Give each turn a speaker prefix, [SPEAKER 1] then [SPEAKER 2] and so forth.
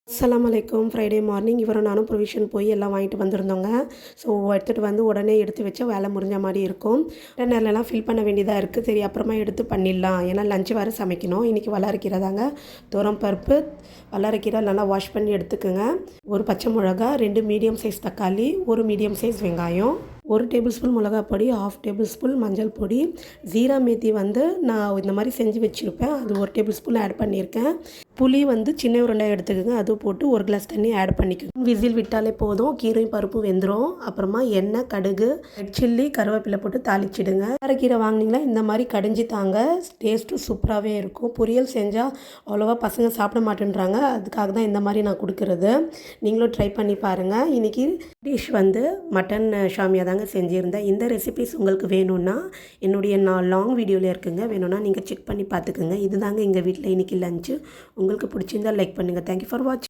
[SPEAKER 1] அஸ்ஸலாமு அலைக்கும். Friday morning இவரும் நானும் ப்ரொவிஷன் போய் எல்லாம் வாங்கிட்டு வந்திருந்தோங்க. ஸோ எடுத்துகிட்டு வந்து உடனே எடுத்து வச்சா வேலை முடிஞ்ச மாதிரி இருக்கும். கண்டெய்னர்லாம் ஃபில் பண்ண வேண்டியதாக இருக்குது. சரி அப்புறமா எடுத்து பண்ணிடலாம். ஏன்னா லஞ்ச் வேறு சமைக்கணும். இன்றைக்கி வல்லாரைக்கீரை தாங்க. துவரம்பருப்பு, வல்லாரைக்கீரை நல்லா வாஷ் பண்ணி எடுத்துக்கோங்க. ஒரு பச்சை மிளகா, 2 மீடியம் சைஸ் தக்காளி, ஒரு மீடியம் சைஸ் வெங்காயம், 1 டேபிள் ஸ்பூன் மிளகாய் பொடி, 1/2 டேபிள் ஸ்பூன் மஞ்சள் பொடி, ஜீரா மேத்தி வந்து நான் இந்த மாதிரி செஞ்சு வச்சுருப்பேன். அது 1 டேபிள் ஸ்பூன் ஆட் பண்ணியிருக்கேன். புளி வந்து சின்ன உருண்டையாக எடுத்துக்கோங்க. அதுவும் போட்டு 1 கிளாஸ் தண்ணி ஆட் பண்ணிக்கோங்க. விசில் விட்டாலே போதும். கீரையும் பருப்பும் வெந்துடும். அப்புறமா எண்ணெய், கடுகு, ரெட் சில்லி, கருவேப்பிலை போட்டு தாளிச்சிடுங்க. கீரை வாங்கினீங்களா இந்த மாதிரி கடைஞ்சி தாங்க. டேஸ்ட்டும் சூப்பராகவே இருக்கும். பொரியல் செஞ்சால் அவ்வளோவா பசங்க சாப்பிட மாட்டேன்றாங்க. அதுக்காக தான் இந்த மாதிரி நான் கொடுக்குறது. நீங்களும் ட்ரை பண்ணி பாருங்கள். இன்றைக்கி டிஷ் வந்து மட்டன் ஷாமியா தாங்க செஞ்சுருந்தேன். இந்த ரெசிபிஸ் உங்களுக்கு வேணும்னா என்னுடைய லாங் வீடியோவில் இருக்குங்க. வேணும்னா நீங்கள் செக் பண்ணி பார்த்துக்குங்க. இது தாங்க எங்கள் வீட்டில் இன்றைக்கி லஞ்சு. உங்களுக்கு பிடிச்சிருந்தால் லைக் பண்ணுங்கள். தேங்க்யூ ஃபார் வாட்சிங்.